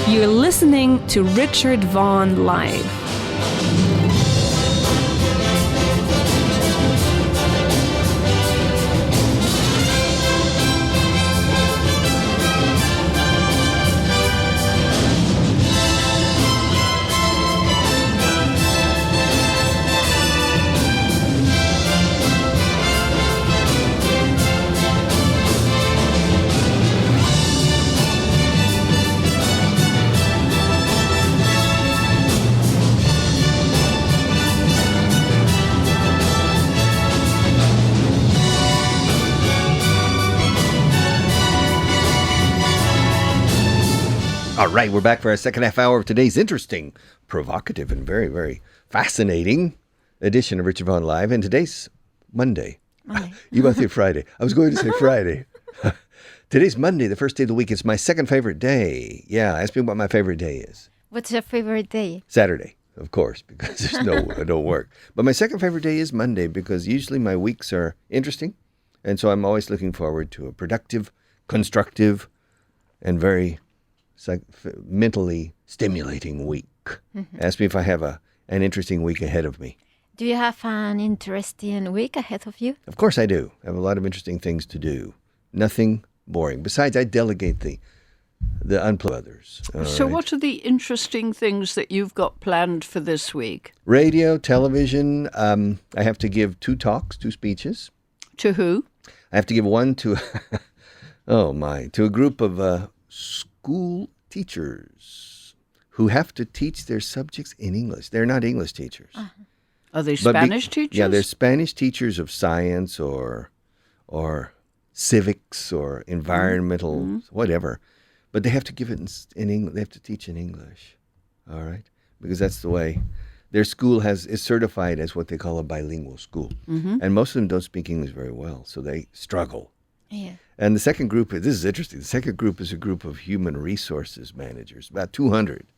You're listening to Richard Vaughan Live. All right, we're back for our second half hour of today's interesting, provocative, and very, very fascinating edition of Richard Vaughan Live. And today's Monday. You might say Friday. I was going to say Friday. Today's Monday, the first day of the week. It's my second favorite day. Yeah, ask me what my favorite day is. What's your favorite day? Saturday, of course, because I don't work. But my second favorite day is Monday because usually my weeks are interesting. And so I'm always looking forward to a productive, constructive, and very mentally stimulating week. Ask me if I have an interesting week ahead of me. Do you have an interesting week ahead of you? Of course I do. I have a lot of interesting things to do. Nothing boring. Besides, I delegate the unplugged others. So what are the interesting things that you've got planned for this week? Radio, television. I have to give 2 speeches. To who? I have to give one to, to a group of school teachers who have to teach their subjects in English. They're not English teachers. Uh-huh. Are they Spanish teachers? Yeah, they're Spanish teachers of science or civics or environmental, whatever. But they have to give it in English. They have to teach in English, all right? Because that's the way. Their school is certified as what they call a bilingual school. Mm-hmm. And most of them don't speak English very well, so they struggle. Yeah. And the second group, this is interesting, the second group is a group of human resources managers, about 200.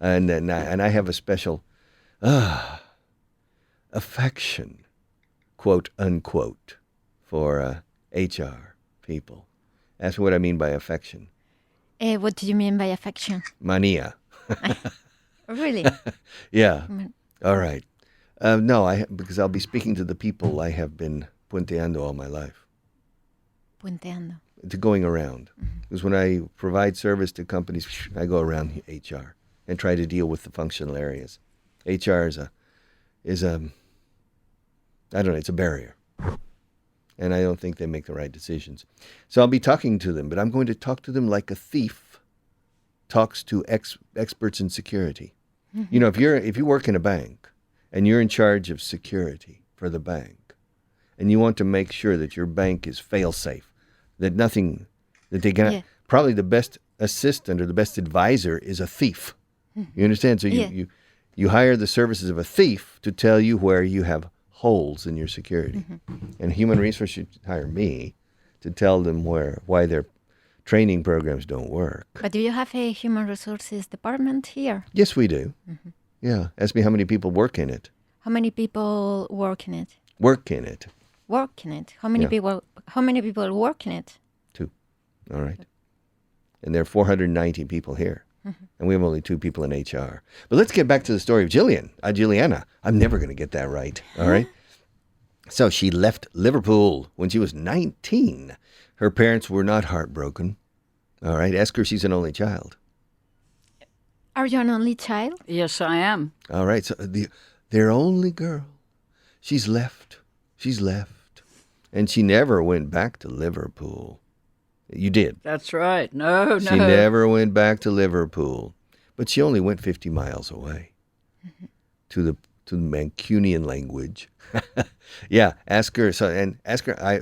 And I have a special affection, quote, unquote, for HR people. Ask me what I mean by affection. What do you mean by affection? Mania. Really? Yeah. All right. No, because I'll be speaking to the people I have been puenteando all my life. Puenteando. To going around. Because when I provide service to companies, I go around HR and try to deal with the functional areas. HR is a I don't know, it's a barrier. And I don't think they make the right decisions. So I'll be talking to them, but I'm going to talk to them like a thief talks to experts in security. Mm-hmm. You know, if you work in a bank and you're in charge of security for the bank, and you want to make sure that your bank is fail-safe, that they can, probably the best assistant or the best advisor is a thief. Mm-hmm. You understand? So you hire the services of a thief to tell you where you have holes in your security. Mm-hmm. And human resources should hire me to tell them why their training programs don't work. But do you have a human resources department here? Yes, we do. Mm-hmm. Yeah. Ask me how many people work in it. How many people work in it? Work in it. Work in it. How many people? How many people work in it? 2. All right. And there are 490 people here. Mm-hmm. And we have only 2 people in HR. But let's get back to the story of Juliana. I'm never going to get that right. All right. So she left Liverpool when she was 19. Her parents were not heartbroken. All right. Ask her if she's an only child. Are you an only child? Yes, I am. All right. So their only girl. She's left. And she never went back to Liverpool. You did. That's right. No. She never went back to Liverpool. But she only went 50 miles away to the Mancunian language. Yeah, ask her.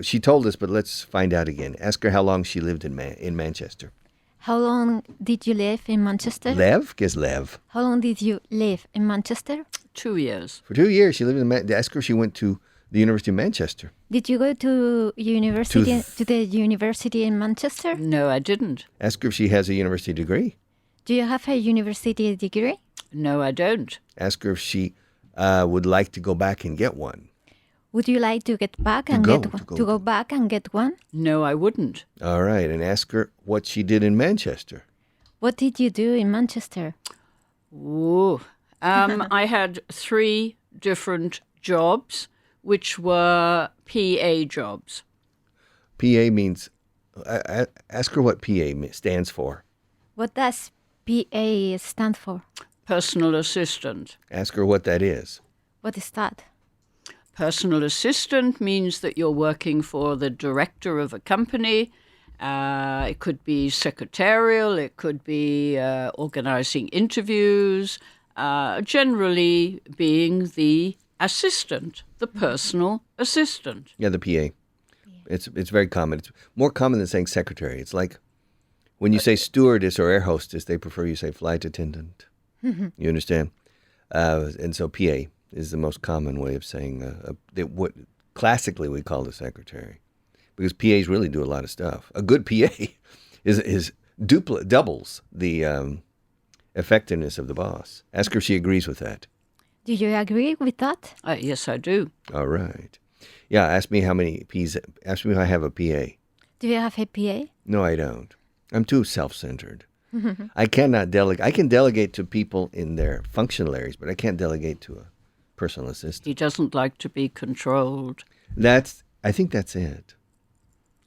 She told us, but let's find out again. Ask her how long she lived in Manchester. How long did you live in Manchester? Lev? Guess Lev. How long did you live in Manchester? 2 years. For 2 years, she lived in Manchester. Ask her if she went to the University of Manchester. Did you go to the university in Manchester? No, I didn't. Ask her if she has a university degree. Do you have a university degree? No, I don't. Ask her if she would like to go back and get one. Would you like to get back and go back and get one? No, I wouldn't. All right, and ask her what she did in Manchester. What did you do in Manchester? Ooh. I had 3 different jobs, which were PA jobs. PA means, ask her what PA stands for. What does PA stand for? Personal assistant. Ask her what that is. What is that? Personal assistant means that you're working for the director of a company. It could be secretarial, it could be organizing interviews, generally being the assistant, the personal assistant. Yeah, the PA. It's very common. It's more common than saying secretary. It's like when you say stewardess or air hostess, they prefer you say flight attendant. You understand? And so PA is the most common way of saying what classically we call the secretary, because PAs really do a lot of stuff. A good PA doubles the effectiveness of the boss. Ask her if she agrees with that. Do you agree with that? Yes, I do. All right. Yeah, ask me how many P's. Ask me if I have a PA. Do you have a PA? No, I don't. I'm too self-centered. I cannot delegate. I can delegate to people in their functional areas, but I can't delegate to a personal assistant. He doesn't like to be controlled. I think that's it.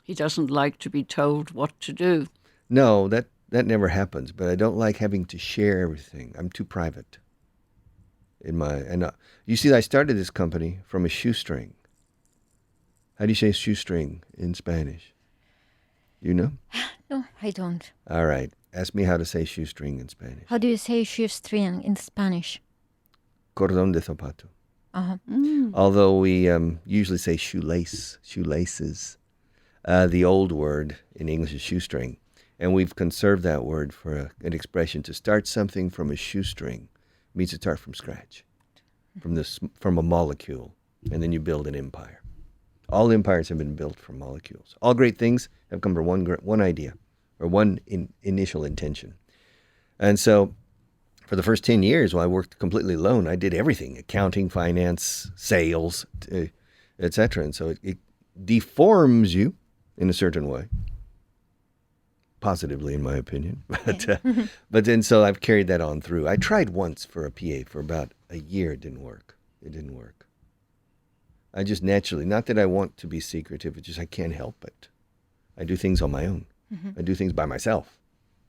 He doesn't like to be told what to do. No, that never happens, but I don't like having to share everything. I'm too private. You see, I started this company from a shoestring. How do you say shoestring in Spanish? You know? No, I don't. All right. Ask me how to say shoestring in Spanish. How do you say shoestring in Spanish? Cordón de zapato. Uh-huh. Although we usually say shoelaces. The old word in English is shoestring. And we've conserved that word for an expression to start something from a shoestring. It means to start from scratch, from a molecule, and then you build an empire. All empires have been built from molecules. All great things have come from one idea or one initial intention. And so for the first 10 years, while I worked completely alone, I did everything: accounting, finance, sales, etc. And so it deforms you in a certain way, positively, in my opinion. But then so I've carried that on through. I tried once for a PA for about a year. It didn't work. I just naturally, not that I want to be secretive, it's just I can't help it. I do things on my own. I do things by myself,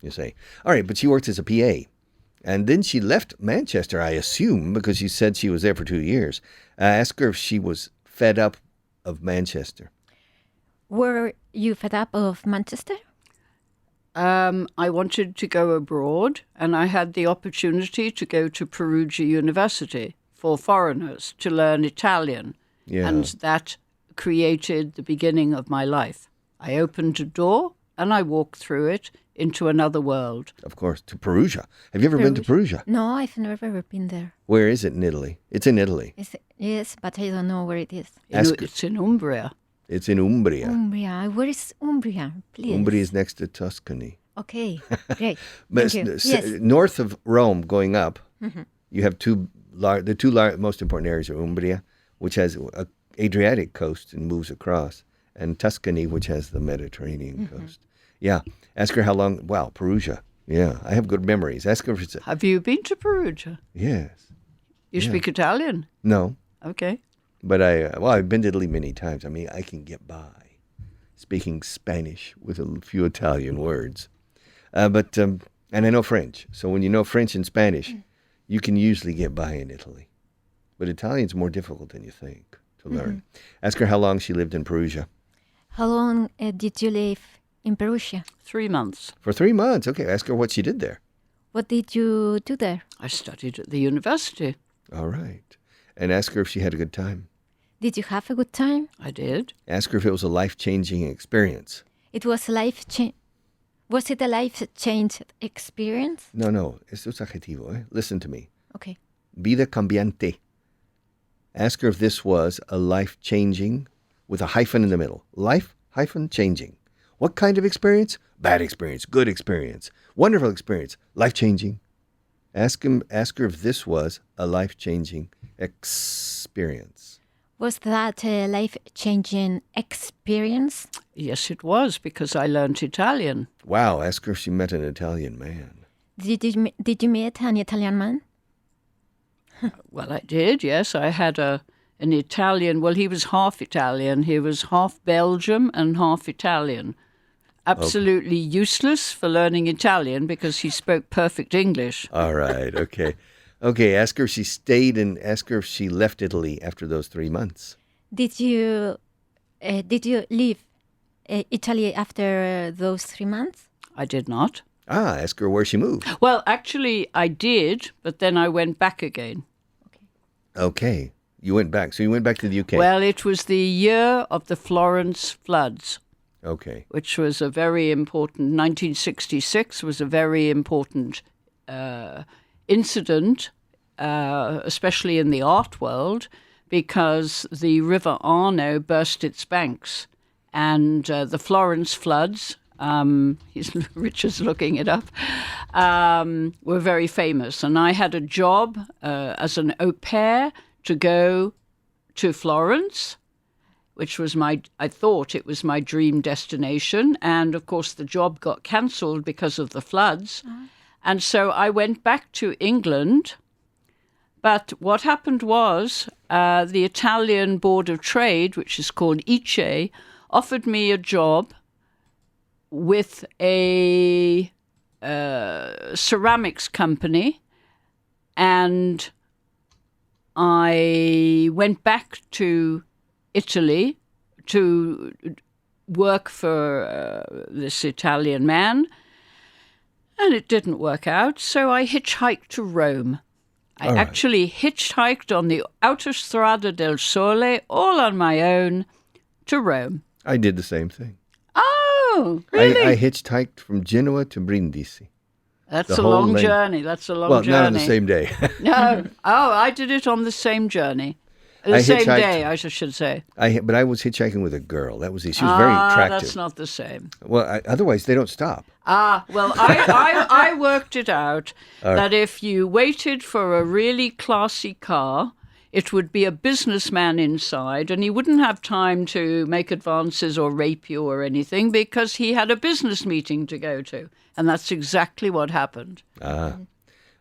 you say. All right, but she worked as a PA. And then she left Manchester, I assume, because she said she was there for 2 years. I asked her if she was fed up of Manchester. Were you fed up of Manchester? I wanted to go abroad, and I had the opportunity to go to Perugia University for foreigners to learn Italian. Yeah. And that created the beginning of my life. I opened a door and I walked through it into another world. Of course, to Perugia. Have you ever been to Perugia? No, I've never been there. Where is it in Italy? It's in Italy. Yes, but I don't know where it is. It's in Umbria. It's in Umbria. Umbria. Where is Umbria, please? Umbria is next to Tuscany. Okay, great. But Thank you. Yes. north of Rome, going up, you have the two most important areas are Umbria, which has an Adriatic coast and moves across, and Tuscany, which has the Mediterranean coast. Yeah. Ask her how long. Wow, Perugia. Yeah, I have good memories. Ask her if it's. Have you been to Perugia? Yes. You speak Italian? No. Okay. But I've been to Italy many times. I mean, I can get by speaking Spanish with a few Italian words. And I know French. So when you know French and Spanish, you can usually get by in Italy. But Italian's more difficult than you think to learn. Ask her how long she lived in Perugia. How long did you live in Perugia? 3 months. For 3 months. Okay, ask her what she did there. What did you do there? I studied at the university. All right. And ask her if she had a good time. Did you have a good time? I did. Ask her if it was a life-changing experience. It was a Was it a life-change experience? No. Esto es adjetivo, eh? Listen to me. Okay. Vida cambiante. Ask her if this was a life-changing, with a hyphen in the middle. Life, hyphen, changing. What kind of experience? Bad experience, good experience, wonderful experience, life-changing. Ask her if this was a life-changing experience. Was that a life-changing experience? Yes, it was, because I learnt Italian. Wow, ask her if she met an Italian man. Did you meet an Italian man? Well, I did, yes. I had an Italian. Well, he was half Italian. He was half Belgium and half Italian. Absolutely useless for learning Italian because he spoke perfect English. All right, okay. Okay, ask her if she stayed and ask her if she left Italy after those 3 months. Did you leave Italy after those 3 months? I did not. Ask her where she moved. Well, actually, I did, but then I went back again. Okay, you went back. So you went back to the UK. Well, it was the year of the Florence floods, Okay. which was a very important, 1966 was a very important incident, especially in the art world, because the River Arno burst its banks. And the Florence floods, Richard's looking it up, were very famous. And I had a job as an au pair to go to Florence, which was I thought it was my dream destination. And of course, the job got cancelled because of the floods. And so I went back to England. But what happened was the Italian Board of Trade, which is called ICE, offered me a job with a ceramics company, and I went back to Italy to work for this Italian man, and it didn't work out, so I hitchhiked to Rome. I actually hitchhiked on the Autostrada del Sole, all on my own, to Rome. I did the same thing. Oh, really? I hitchhiked from Genoa to Brindisi. That's a long journey. That's a long journey. Well, not on the same day. No. Oh, I did it on the same journey. The same day, I should say. But I was hitchhiking with a girl. That was she was very attractive. That's not the same. Well, otherwise they don't stop. Well, I worked it out that if you waited for a really classy car, it would be a businessman inside, and he wouldn't have time to make advances or rape you or anything because he had a business meeting to go to. And that's exactly what happened.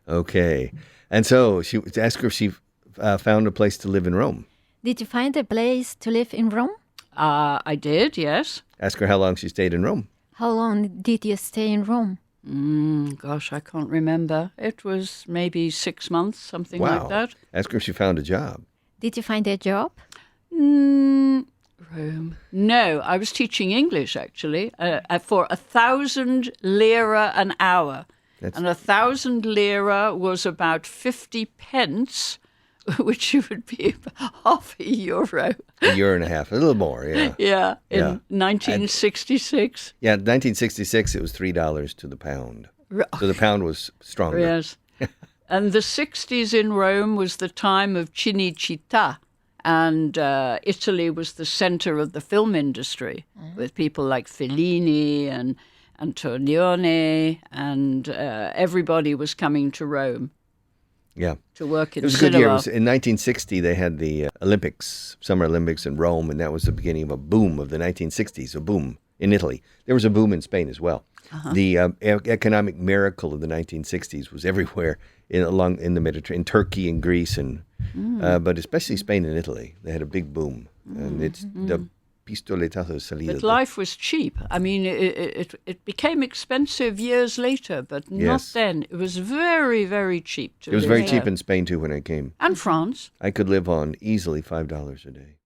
Okay. And so she asked her if she found a place to live in Rome. Did you find a place to live in Rome? I did, yes. Ask her how long she stayed in Rome. How long did you stay in Rome? Gosh, I can't remember. It was maybe 6 months, something like that. Ask her if she found a job. Did you find a job? Rome. No, I was teaching English, actually, for 1,000 lira an hour. And 1,000 lira was about 50 pence, which would be half a euro. A year and a half, a little more, yeah. Yeah, in 1966. Yeah, 1966, it was $3 to the pound. So the pound was stronger. Yes. And the 60s in Rome was the time of Cinecittà. And Italy was the center of the film industry with people like Fellini and Antonioni, and everybody was coming to Rome. Yeah. To work in cinema. It was a good year. In 1960, they had the Olympics, Summer Olympics in Rome, and that was the beginning of a boom of the 1960s, a boom in Italy. There was a boom in Spain as well. The economic miracle of the 1960s was everywhere in the Mediterranean, in Turkey and Greece, and but especially Spain and Italy. They had a big boom, and it's the pistoletazo de salida. But life was cheap. I mean, it became expensive years later, but not then. It was very, very cheap to live. It was very cheap in Spain too when I came. And France. I could live on easily $5 a day.